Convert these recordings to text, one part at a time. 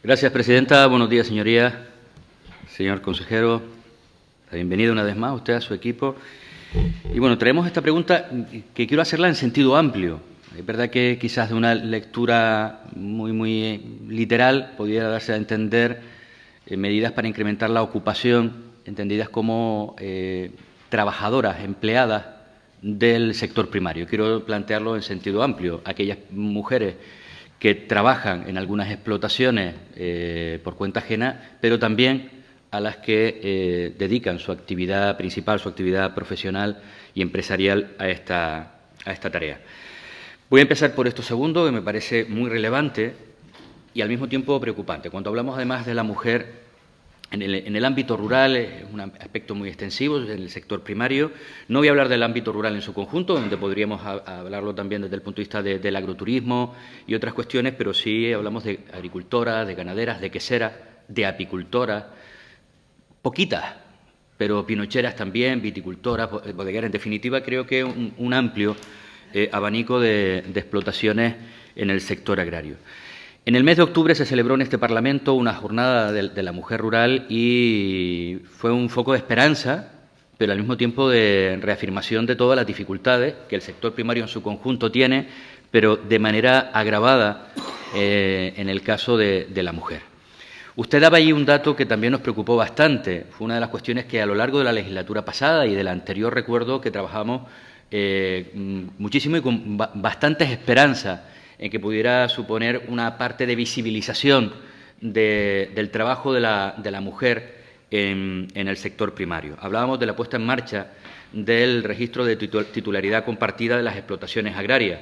Gracias, presidenta. Buenos días, señorías. Señor consejero, bienvenido una vez más usted a su equipo. Y bueno, traemos esta pregunta que quiero hacerla en sentido amplio. Es verdad que quizás de una lectura muy literal podría darse a entender medidas para incrementar la ocupación, entendidas como trabajadoras, empleadas del sector primario. Quiero plantearlo en sentido amplio. Aquellas mujeres que trabajan en algunas explotaciones por cuenta ajena, pero también a las que dedican su actividad principal, su actividad profesional y empresarial a esta tarea. Voy a empezar por esto segundo, que me parece muy relevante y al mismo tiempo preocupante. Cuando hablamos además de la mujer en el ámbito rural, es un aspecto muy extensivo, en el sector primario. No voy a hablar del ámbito rural en su conjunto, donde podríamos hablarlo también desde el punto de vista del agroturismo y otras cuestiones, pero sí hablamos de agricultoras, de ganaderas, de queseras, de apicultoras, poquitas, pero pinocheras también, viticultoras, bodegueras. En definitiva, creo que un amplio abanico de explotaciones en el sector agrario. En el mes de octubre se celebró en este Parlamento una jornada de la mujer rural y fue un foco de esperanza, pero al mismo tiempo de reafirmación de todas las dificultades que el sector primario en su conjunto tiene, pero de manera agravada en el caso de la mujer. Usted daba allí un dato que también nos preocupó bastante. Fue una de las cuestiones que a lo largo de la legislatura pasada y de la anterior recuerdo que trabajamos muchísimo y con bastantes esperanzas en que pudiera suponer una parte de visibilización del trabajo de la mujer en el sector primario. Hablábamos de la puesta en marcha del registro de titularidad compartida de las explotaciones agrarias.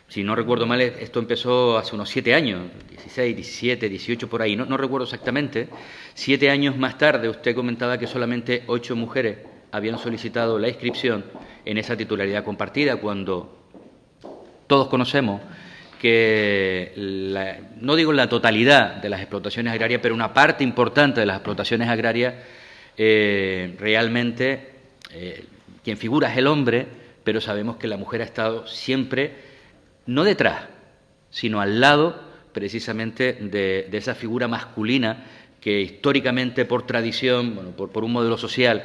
Si no recuerdo mal, esto empezó hace unos 7 años, 16, 17, 18, por ahí, no recuerdo exactamente. 7 años más tarde, usted comentaba que solamente 8 mujeres habían solicitado la inscripción en esa titularidad compartida, cuando todos conocemos que, no digo la totalidad de las explotaciones agrarias, pero una parte importante de las explotaciones agrarias, realmente quien figura es el hombre, pero sabemos que la mujer ha estado siempre, no detrás, sino al lado precisamente de esa figura masculina que históricamente, por tradición, bueno, por un modelo social,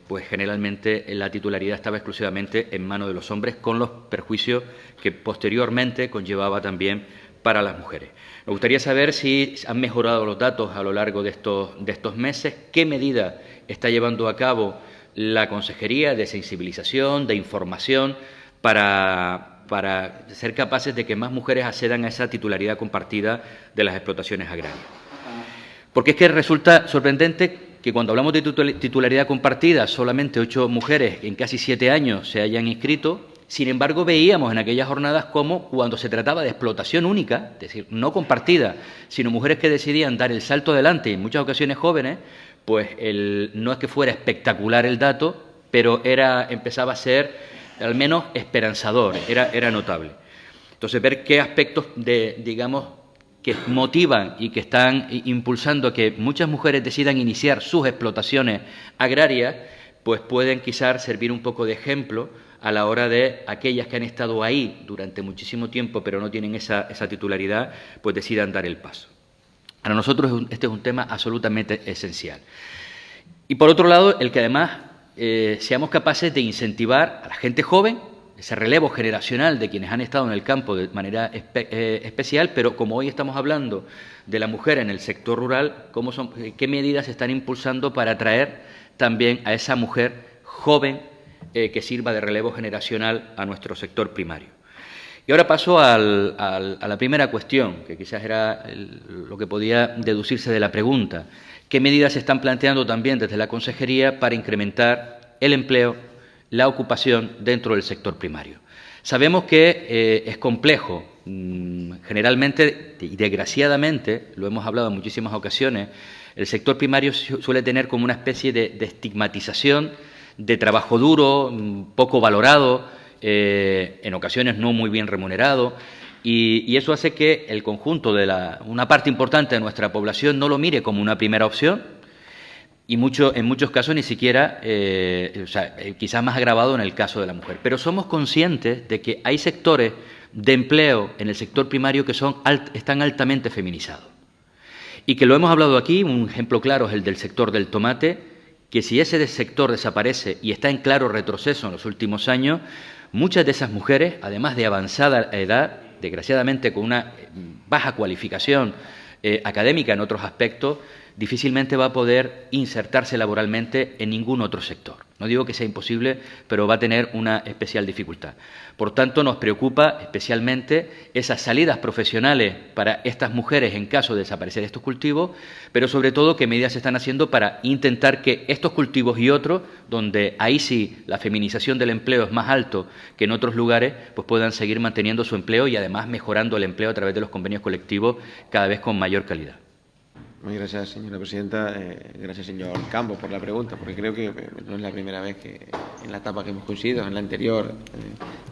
pues generalmente la titularidad estaba exclusivamente en manos de los hombres, con los perjuicios que posteriormente conllevaba también para las mujeres. Me gustaría saber si han mejorado los datos a lo largo de estos meses, qué medida está llevando a cabo la Consejería de sensibilización, de información, para ser capaces de que más mujeres accedan a esa titularidad compartida de las explotaciones agrarias. Porque es que resulta sorprendente que cuando hablamos de titularidad compartida, solamente 8 mujeres en casi 7 años se hayan inscrito. Sin embargo, veíamos en aquellas jornadas cómo, cuando se trataba de explotación única, es decir, no compartida, sino mujeres que decidían dar el salto adelante, y en muchas ocasiones jóvenes, pues no es que fuera espectacular el dato, pero empezaba a ser al menos esperanzador, era notable. Entonces, ver qué aspectos digamos, que motivan y que están impulsando que muchas mujeres decidan iniciar sus explotaciones agrarias, pues pueden quizás servir un poco de ejemplo a la hora de aquellas que han estado ahí durante muchísimo tiempo pero no tienen esa titularidad, pues decidan dar el paso. Para nosotros este es un tema absolutamente esencial. Y por otro lado, el que además seamos capaces de incentivar a la gente joven, ese relevo generacional de quienes han estado en el campo de manera especial, pero como hoy estamos hablando de la mujer en el sector rural, ¿qué medidas se están impulsando para atraer también a esa mujer joven que sirva de relevo generacional a nuestro sector primario? Y ahora paso a la primera cuestión, que quizás era lo que podía deducirse de la pregunta. ¿Qué medidas se están planteando también desde la Consejería para incrementar el empleo, la ocupación dentro del sector primario? Sabemos que es complejo. Generalmente y desgraciadamente, lo hemos hablado en muchísimas ocasiones, el sector primario suele tener como una especie de estigmatización, de trabajo duro, poco valorado, en ocasiones no muy bien remunerado, y eso hace que el conjunto de una parte importante de nuestra población no lo mire como una primera opción, y en muchos casos ni siquiera, quizás más agravado en el caso de la mujer. Pero somos conscientes de que hay sectores de empleo en el sector primario que están altamente feminizados. Y que lo hemos hablado aquí, un ejemplo claro es el del sector del tomate, que si ese sector desaparece y está en claro retroceso en los últimos años, muchas de esas mujeres, además de avanzada edad, desgraciadamente con una baja cualificación académica en otros aspectos, difícilmente va a poder insertarse laboralmente en ningún otro sector. No digo que sea imposible, pero va a tener una especial dificultad. Por tanto, nos preocupa especialmente esas salidas profesionales para estas mujeres en caso de desaparecer estos cultivos, pero sobre todo qué medidas se están haciendo para intentar que estos cultivos y otros, donde ahí sí la feminización del empleo es más alto que en otros lugares, pues puedan seguir manteniendo su empleo y además mejorando el empleo a través de los convenios colectivos cada vez con mayor calidad. Muy gracias, señora presidenta. Gracias, señor Campo, por la pregunta, porque creo que no es la primera vez que en la etapa que hemos coincidido, en la anterior,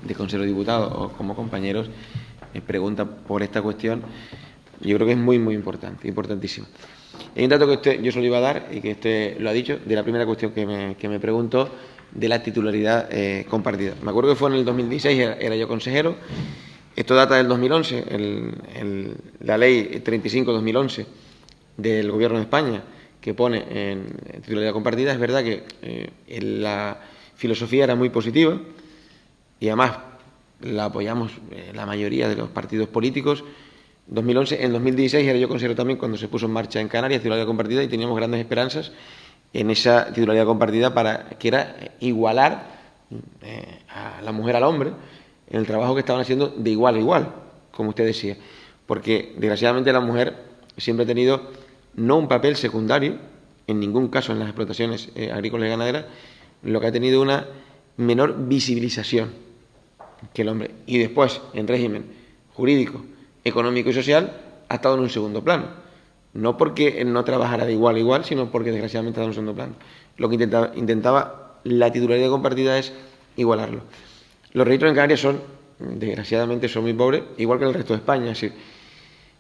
de consejero de diputados o como compañeros, pregunta por esta cuestión. Yo creo que es muy, muy importante, importantísimo. Hay un dato que yo se lo iba a dar y que usted lo ha dicho, de la primera cuestión que me preguntó, de la titularidad compartida. Me acuerdo que fue en el 2016, era yo consejero. Esto data del 2011, la ley 35-2011 del Gobierno de España, que pone en titularidad compartida. Es verdad que la filosofía era muy positiva y además la apoyamos la mayoría de los partidos políticos. 2011, en 2016 era yo consejero también cuando se puso en marcha en Canarias titularidad compartida y teníamos grandes esperanzas en esa titularidad compartida para que era igualar a la mujer al hombre en el trabajo que estaban haciendo de igual a igual, como usted decía, porque desgraciadamente la mujer siempre ha tenido no un papel secundario, en ningún caso en las explotaciones agrícolas y ganaderas, lo que ha tenido una menor visibilización que el hombre. Y después, en régimen jurídico, económico y social, ha estado en un segundo plano. No porque no trabajara de igual a igual, sino porque desgraciadamente ha estado en un segundo plano. Lo que intentaba la titularidad compartida es igualarlo. Los registros en Canarias desgraciadamente, son muy pobres, igual que en el resto de España. Es decir,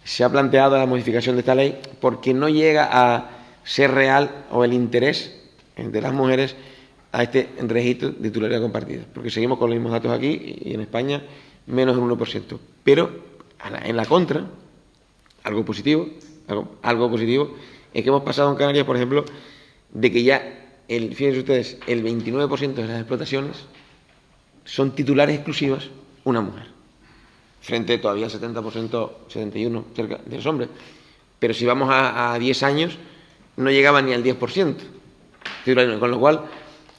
se ha planteado la modificación de esta ley porque no llega a ser real o el interés de las mujeres a este registro de titularidad compartida, porque seguimos con los mismos datos aquí y en España menos del 1%. Pero en la contra, algo positivo es que hemos pasado en Canarias, por ejemplo, de que ya, fíjense ustedes, el 29% de las explotaciones son titulares exclusivas una mujer, frente todavía al 70%, 71% cerca de los hombres. Pero si vamos a 10 años, no llegaba ni al 10%. Con lo cual,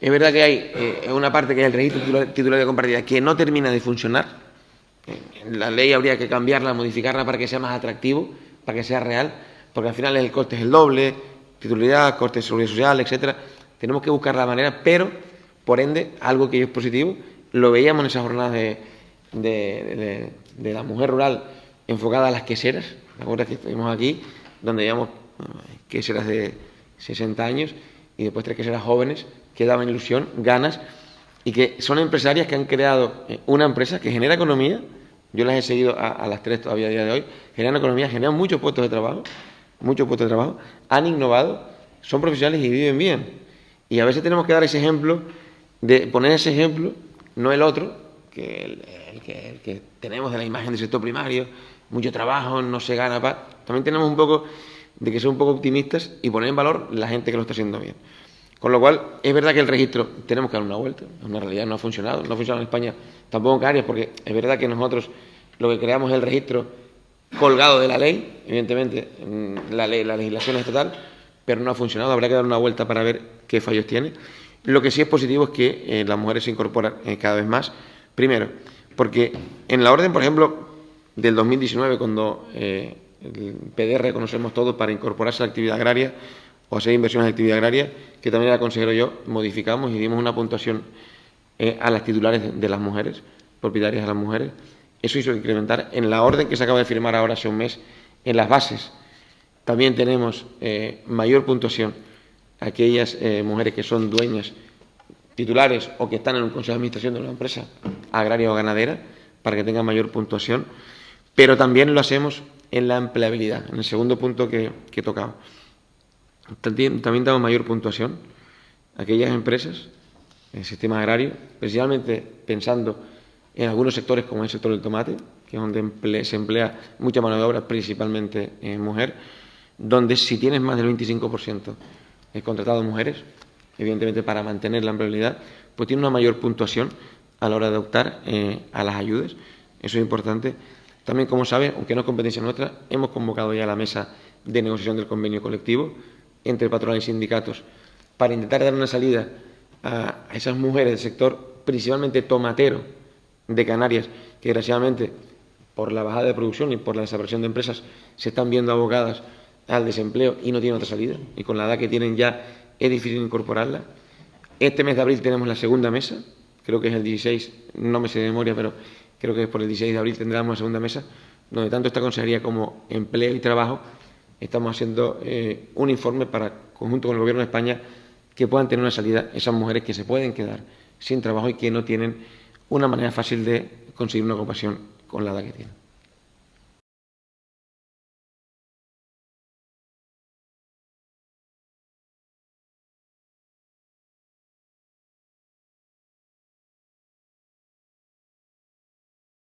es verdad que hay una parte que es el registro de titularidad compartida que no termina de funcionar. La ley habría que cambiarla, modificarla para que sea más atractivo, para que sea real, porque al final el coste es el doble, titularidad, coste de seguridad social, etcétera. Tenemos que buscar la manera, pero, por ende, algo que es positivo, lo veíamos en esas jornadas de la mujer rural enfocada a las queseras. ¿Te acuerdas que estuvimos aquí, donde veíamos queseras de 60 años y después 3 queseras jóvenes que daban ilusión, ganas, y que son empresarias que han creado una empresa que genera economía? Yo las he seguido a las 3 todavía a día de hoy. Generan economía, generan muchos puestos de trabajo, han innovado, son profesionales y viven bien. Y a veces tenemos que dar ese ejemplo, poner ese ejemplo, no el otro, que el que tenemos de la imagen del sector primario, mucho trabajo, no se gana paz. También tenemos un poco de que ser un poco optimistas y poner en valor la gente que lo está haciendo bien. Con lo cual, es verdad que el registro tenemos que dar una vuelta, es una realidad, no ha funcionado en España, tampoco en Canarias, porque es verdad que nosotros lo que creamos es el registro colgado de la ley, evidentemente, la legislación estatal, pero no ha funcionado, habrá que dar una vuelta para ver qué fallos tiene. Lo que sí es positivo es que las mujeres se incorporan cada vez más. Primero, porque en la orden, por ejemplo, del 2019, cuando el PDR conocemos todos para incorporarse a la actividad agraria o hacer inversiones en actividad agraria, que también era consejero yo, modificamos y dimos una puntuación a las titulares de las mujeres, propietarias de las mujeres. Eso hizo incrementar en la orden que se acaba de firmar ahora hace un mes, en las bases. También tenemos mayor puntuación a aquellas mujeres que son dueñas titulares o que están en un consejo de administración de una empresa agraria o ganadera, para que tengan mayor puntuación, pero también lo hacemos en la empleabilidad, en el segundo punto que tocaba. También damos mayor puntuación a aquellas empresas, en el sistema agrario, precisamente pensando en algunos sectores, como el sector del tomate, que es donde se emplea mucha mano de obra, principalmente mujer, donde si tienes más del 25% contratado mujeres, evidentemente para mantener la empleabilidad, pues tiene una mayor puntuación a la hora de optar a las ayudas. Eso es importante. También, como sabe, aunque no es competencia nuestra, hemos convocado ya la mesa de negociación del convenio colectivo entre patronales y sindicatos para intentar dar una salida a esas mujeres del sector, principalmente tomatero de Canarias, que desgraciadamente por la bajada de producción y por la desaparición de empresas se están viendo abocadas al desempleo y no tienen otra salida. Y con la edad que tienen ya es difícil incorporarla. Este mes de abril tenemos la segunda mesa, creo que es el 16, no me sé de memoria, pero creo que es por el 16 de abril tendremos la segunda mesa, donde tanto esta consejería como Empleo y Trabajo estamos haciendo un informe para, conjunto con el Gobierno de España, que puedan tener una salida esas mujeres que se pueden quedar sin trabajo y que no tienen una manera fácil de conseguir una ocupación con la edad que tienen.